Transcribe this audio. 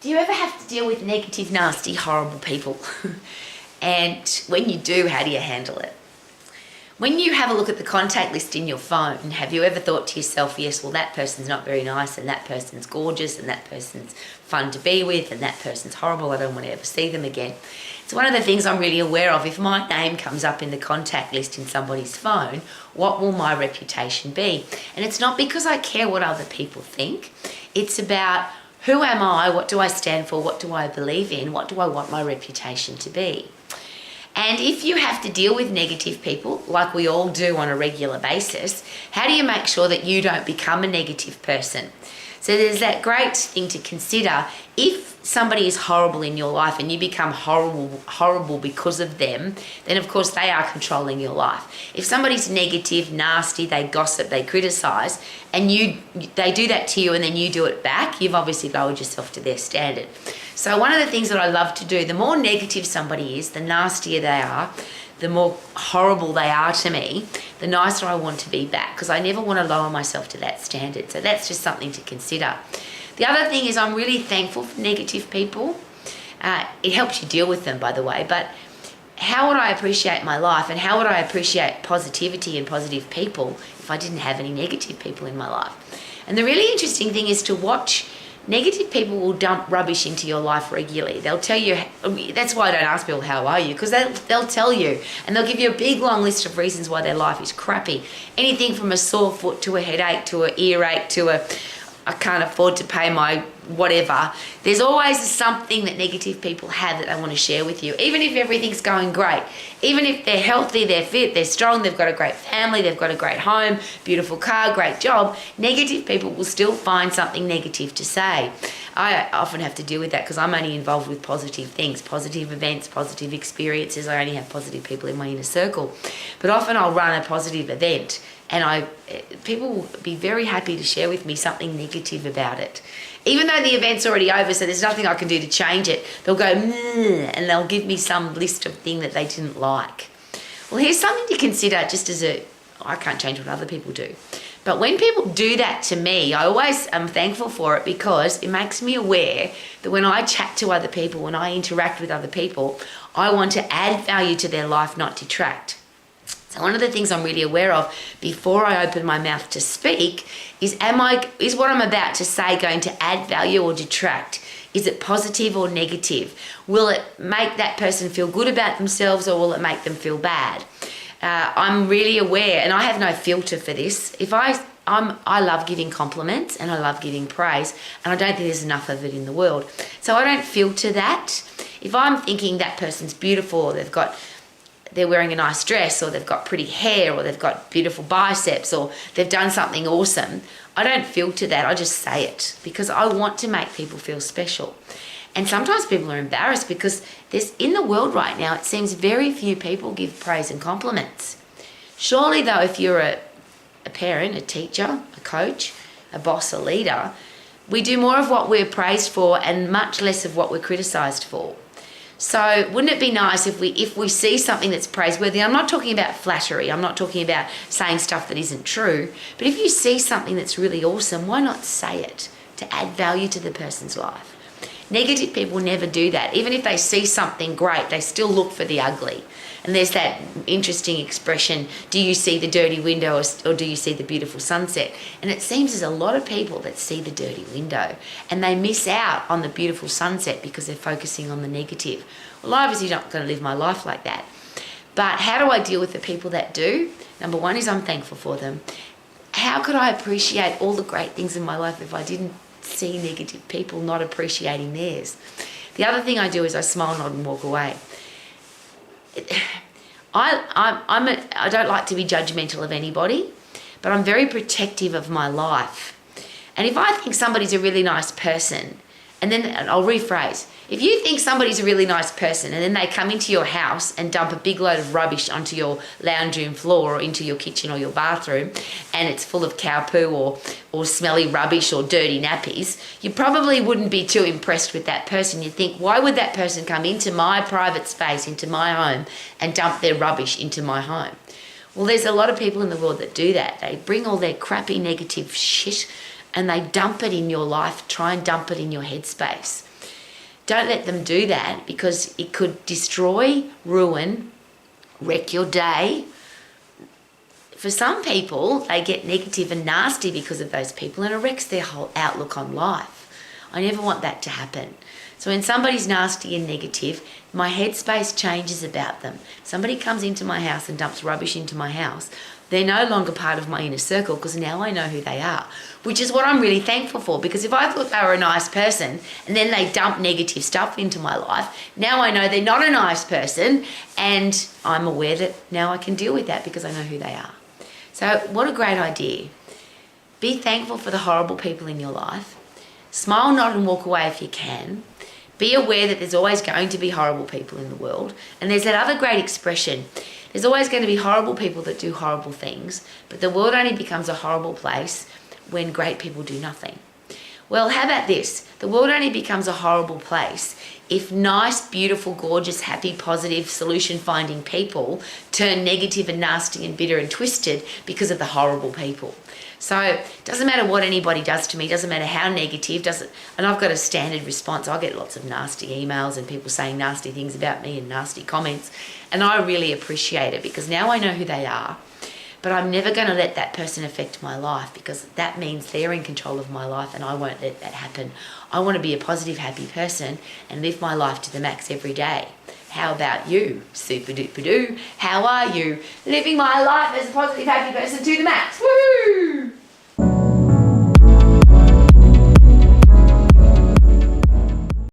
Do you ever have to deal with negative, nasty, horrible people? And when you do, how do you handle it? When you have a look at the contact list in your phone, have you ever thought to yourself, yes, well, that person's not very nice, and that person's gorgeous, and that person's fun to be with, and that person's horrible, I don't want to ever see them again. It's one of the things I'm really aware of. If my name comes up in the contact list in somebody's phone, what will my reputation be? And it's not because I care what other people think. It's about, who am I? What do I stand for? What do I believe in? What do I want my reputation to be? And if you have to deal with negative people, like we all do on a regular basis, how do you make sure that you don't become a negative person? So there's that great thing to consider. If somebody is horrible in your life and you become horrible because of them, then of course they are controlling your life. If somebody's negative, nasty, they gossip, they criticize, and they do that to you and then you do it back, you've obviously lowered yourself to their standard. So one of the things that I love to do, the more negative somebody is, the nastier they are, the more horrible they are to me, the nicer I want to be back, because I never want to lower myself to that standard. So that's just something to consider. The other thing is, I'm really thankful for negative people. It helps you deal with them, by the way, but how would I appreciate my life, and how would I appreciate positivity and positive people if I didn't have any negative people in my life? And the really interesting thing is to watch. Negative people will dump rubbish into your life regularly. They'll tell you, that's why I don't ask people, how are you? Because they'll tell you, and they'll give you a big long list of reasons why their life is crappy. Anything from a sore foot to a headache to an earache to I can't afford to pay my whatever. There's always something that negative people have that they want to share with you, even if everything's going great. Even if they're healthy, they're fit, they're strong, they've got a great family, they've got a great home, beautiful car, great job, negative people will still find something negative to say. I often have to deal with that because I'm only involved with positive things, positive events, positive experiences. I only have positive people in my inner circle. But often I'll run a positive event and people will be very happy to share with me something negative about it. Even though the event's already over, so there's nothing I can do to change it, they'll go, and they'll give me some list of things that they didn't like. Well, here's something to consider just as I can't change what other people do. But when people do that to me, I always am thankful for it because it makes me aware that when I chat to other people, when I interact with other people, I want to add value to their life, not detract. So one of the things I'm really aware of before I open my mouth to speak is what I'm about to say going to add value or detract? Is it positive or negative? Will it make that person feel good about themselves or will it make them feel bad? I'm really aware, and I have no filter for this. I love giving compliments and I love giving praise, and I don't think there's enough of it in the world. So I don't filter that. If I'm thinking that person's beautiful, or they're wearing a nice dress, or they've got pretty hair, or they've got beautiful biceps, or they've done something awesome, I don't filter that. I just say it because I want to make people feel special. And sometimes people are embarrassed because in the world right now, it seems very few people give praise and compliments. Surely though, if you're a parent, a teacher, a coach, a boss, a leader, we do more of what we're praised for and much less of what we're criticised for. So wouldn't it be nice if we see something that's praiseworthy? I'm not talking about flattery. I'm not talking about saying stuff that isn't true. But if you see something that's really awesome, why not say it to add value to the person's life? Negative people never do that. Even if they see something great, they still look for the ugly. And there's that interesting expression, do you see the dirty window or do you see the beautiful sunset? And it seems there's a lot of people that see the dirty window and they miss out on the beautiful sunset because they're focusing on the negative. Well, I'm obviously not going to live my life like that. But how do I deal with the people that do? Number one is I'm thankful for them. How could I appreciate all the great things in my life if I didn't see negative people not appreciating theirs? The other thing I do is I smile, nod and walk away. I don't like to be judgmental of anybody, but I'm very protective of my life. And if I think somebody's a really nice person, and I'll rephrase, if you think somebody's a really nice person and then they come into your house and dump a big load of rubbish onto your lounge room floor or into your kitchen or your bathroom and it's full of cow poo or smelly rubbish or dirty nappies, you probably wouldn't be too impressed with that person. You'd think, why would that person come into my private space, into my home and dump their rubbish into my home? Well, there's a lot of people in the world that do that. They bring all their crappy negative shit and they dump it in your life, try and dump it in your headspace. Don't let them do that, because it could destroy, ruin, wreck your day. For some people, they get negative and nasty because of those people, and it wrecks their whole outlook on life. I never want that to happen. So when somebody's nasty and negative, my headspace changes about them. Somebody comes into my house and dumps rubbish into my house, they're no longer part of my inner circle, because now I know who they are, which is what I'm really thankful for. Because if I thought they were a nice person and then they dump negative stuff into my life, now I know they're not a nice person, and I'm aware that now I can deal with that because I know who they are. So what a great idea. Be thankful for the horrible people in your life. Smile, nod and walk away if you can. Be aware that there's always going to be horrible people in the world. And there's that other great expression. There's always going to be horrible people that do horrible things, but the world only becomes a horrible place when great people do nothing. Well, how about this? The world only becomes a horrible place if nice, beautiful, gorgeous, happy, positive, solution-finding people turn negative and nasty and bitter and twisted because of the horrible people. So it doesn't matter what anybody does to me, doesn't matter how negative, and I've got a standard response. I get lots of nasty emails and people saying nasty things about me and nasty comments, and I really appreciate it because now I know who they are. But I'm never going to let that person affect my life, because that means they're in control of my life, and I won't let that happen. I want to be a positive, happy person and live my life to the max every day. How about you? Super duper doo. How are you? Living my life as a positive, happy person to the max. Woo!